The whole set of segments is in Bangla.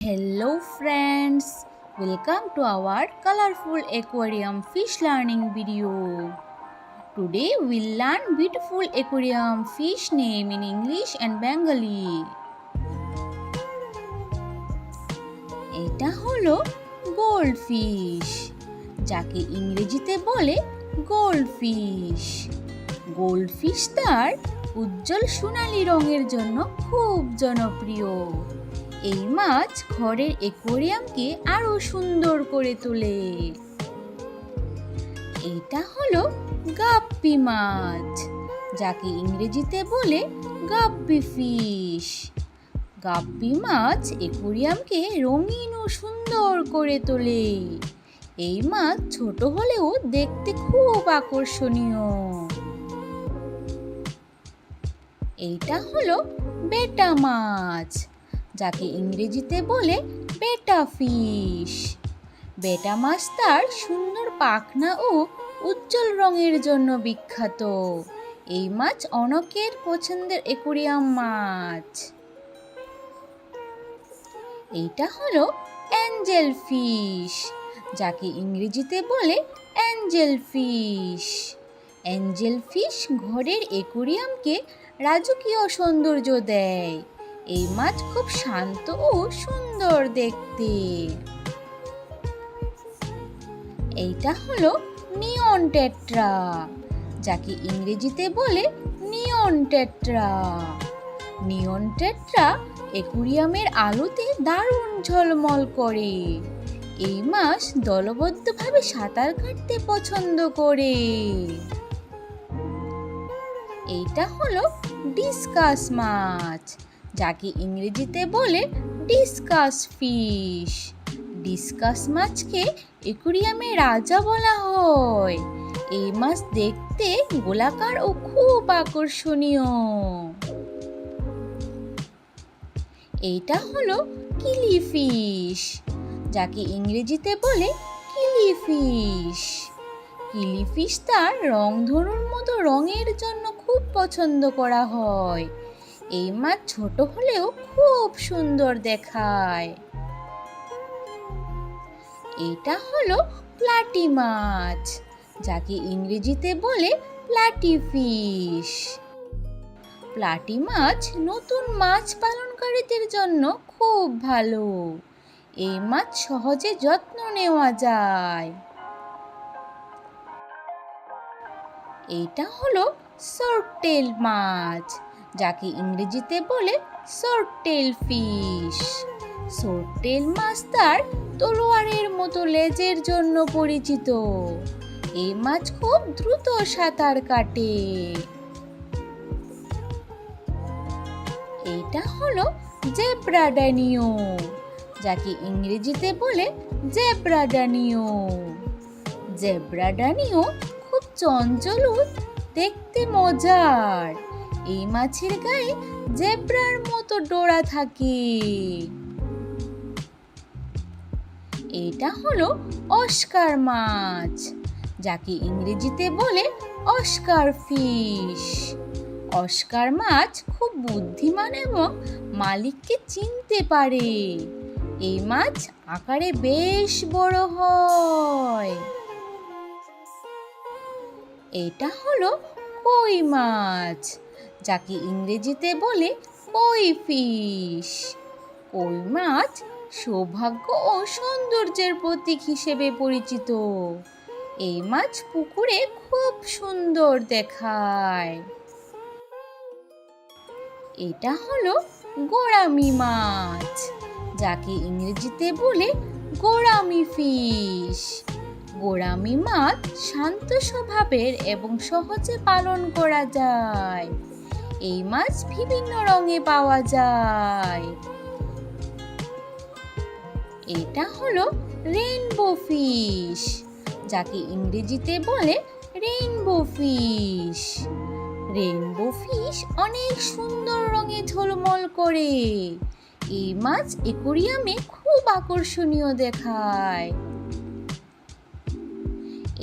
Hello friends, welcome to our colorful aquarium fish learning video. Today we'll learn beautiful aquarium fish name in English and Bengali. এটা হলো গোল্ডফিশ, যাকে ইংরেজিতে বলে গোল্ডফিশ। গোল্ডফিশ তার উজ্জ্বল সোনালী রঙের জন্য খুব জনপ্রিয়। এই মাছ ঘরের অ্যাকোয়ারিয়ামকে আরো সুন্দর করে তোলে। এটা হলো গাপ্পি মাছ, যাকে ইংরেজিতে বলে গাপ্পি ফিশ। গাপ্পি মাছ অ্যাকোয়ারিয়ামকে রঙিন ও সুন্দর করে তোলে। এই মাছ ছোট হলেও দেখতে খুব আকর্ষণীয়। এইটা হলো বেটা মাছ, যাকে ইংরেজিতে বলে বেটা ফিশ। বেটা মাছ তার সুন্দর পাখনা ও উজ্জ্বল রঙের জন্য বিখ্যাত। এই মাছ অনেকের পছন্দের অ্যাকোয়ারিয়াম মাছ। এইটা হলো অ্যাঞ্জেল ফিশ, যাকে ইংরেজিতে বলে অ্যাঞ্জেল ফিশ। অ্যাঞ্জেল ফিশ ঘরের অ্যাকোয়ারিয়ামকে রাজকীয় সৌন্দর্য দেয়। এই মাছ খুব শান্ত ও সুন্দর দেখতে। এইটা হলো নিয়ন টেট্রা, যাকে ইংরেজিতে বলে নিয়ন টেট্রা। নিয়ন টেট্রা অ্যাকোয়ারিয়ামের আলোতে দারুণ ঝলমল করে। এই মাছ দলবদ্ধভাবে সাঁতার কাটতে পছন্দ করে। এইটা হলো ডিসকাস মাছ, যাকে ইংরেজিতে বলে ডিসকাস ফিশ। ডিসকাস মাছকে অ্যাকোয়ারিয়ামের রাজা বলা হয়। এই মাছ দেখতে গোলাকার ও খুব আকর্ষণীয়। এইটা হলো কিলি ফিশ, যাকে ইংরেজিতে বলে কিলি ফিশ। কিলি ফিশ তার রংধনুর মতো রঙের জন্য খুব পছন্দ করা হয়। এই মাছ ছোট হলেও খুব সুন্দর দেখায়। এটা হলো প্লাটি মাছ, যাকে ইংরেজিতে বলে প্লাটি ফিশ। প্লাটি মাছ নতুন মাছ পালনকারীদের জন্য খুব ভালো। এই মাছ সহজে যত্ন নেওয়া যায়। এইটা হলো শর্ট টেল মাছ, যাকে ইংরেজিতে বলে short tail fish. Short tail মাছ তার তলোয়ারের মতো লেজের জন্য পরিচিত। এই মাছ খুব দ্রুত সাঁতার কাটে। এইটা হলো জেব্রা ড্যানিও, যাকে ইংরেজিতে বলে জেব্রা ড্যানিও। জেব্রা ড্যানিও খুব চঞ্চল ও দেখতে মজার। এই মাছের গায়ে জেব্রার মতো ডোরা থাকে। এটা হলো অস্কার মাছ, যাকে ইংরেজিতে বলে অস্কার ফিশ। অস্কার মাছ খুব বুদ্ধিমান এবং মালিককে চিনতে পারে। এই মাছ আকারে বেশ বড় হয়। এটা হলো কই মাছ, যাকে ইংরেজিতে বলে কই ফিশ। কই মাছ সৌভাগ্য ও সৌন্দর্যের প্রতীক হিসেবে পরিচিত। এই মাছ পুকুরে খুব সুন্দর দেখায়। এটা হলো গোড়ামি মাছ, যাকে ইংরেজিতে বলে গোড়ামি ফিশ। গোড়ামি মাছ শান্ত স্বভাবের এবং সহজে পালন করা যায়। এই মাছ বিভিন্ন রঙে পাওয়া যায়। এটা হলো রেইনবো ফিশ, যাকে ইংরেজিতে বলে রেইনবো ফিশ। রেইনবো ফিশ অনেক সুন্দর রঙে ঝলমল করে। এই মাছ অ্যাকোয়ারিয়ামে খুব আকর্ষণীয় দেখায়।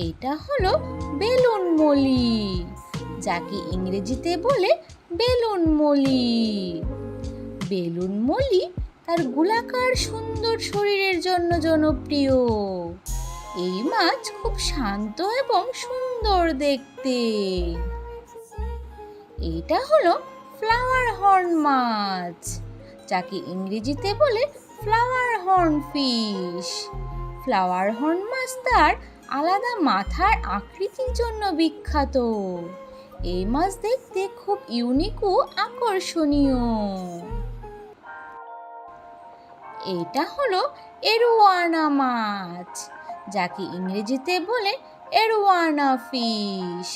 এটা হলো বেলুন মলি, যাকে ইংরেজিতে বলে বেলুন মলি। বেলুন মলি তার গোলাকার সুন্দর শরীরের জন্য জনপ্রিয়। এই মাছ খুব শান্ত এবং সুন্দর দেখতে। এটা হলো ফ্লাওয়ার হর্ন মাছ, যাকে ইংরেজিতে বলে flower horn fish. Flower horn মাছ তার আলাদা মাথার আকৃতির জন্য বিখ্যাত। এই মাছ দেখতে খুব ইউনিক ও আকর্ষণীয়। এটা হলো এরোয়ানা মাছ, যাকে ইংরেজিতে বলে এরোয়ানা ফিশ।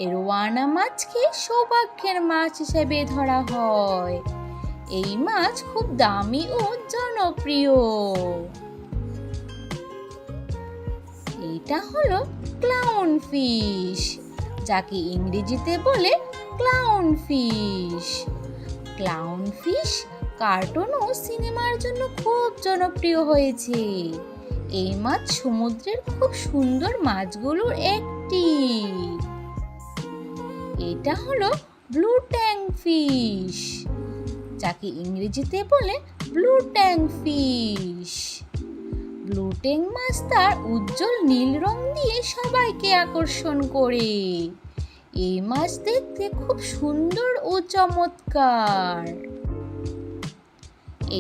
এরোয়ানা মাছকে সৌভাগ্যের মাছ হিসেবে ধরা হয়। এই মাছ খুব দামি ও জনপ্রিয়। এটা হলো ক্লাউন ফিশ, যাকে ইংরেজিতে বলে clown fish. Clown fish cartoon ও সিনেমার জন্য খুব জনপ্রিয় হয়েছে। এই মাছ সমুদ্রের খুব সুন্দর মাছগুলোর একটি। এটা হলো ব্লু ট্যাং ফিশ, যাকে ইংরেজিতে বলে ব্লু ট্যাং ফিশ। ব্লু ট্যাং মাছ তার উজ্জ্বল নীল রং দিয়ে সবাইকে আকর্ষণ করে। এই মাছ দেখতে খুব সুন্দর ও চমৎকার।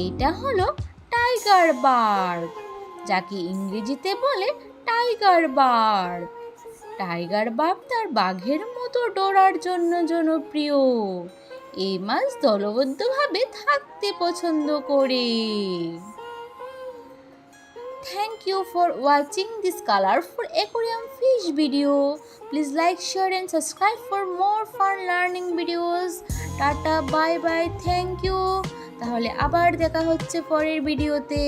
এটা হলো টাইগার বার্ড, যাকে ইংরেজিতে বলে টাইগার বার্ড। টাইগার বার্ড তার বাঘের মতো ডোরার জন্য জনপ্রিয়। এই মাছ দলবদ্ধভাবে থাকতে পছন্দ করে। Thank you for watching this colorful aquarium fish video. Please like, share and subscribe for more fun learning videos. Tata, bye bye, thank you. তাহলে আবার দেখা হচ্ছে পরের ভিডিওতে।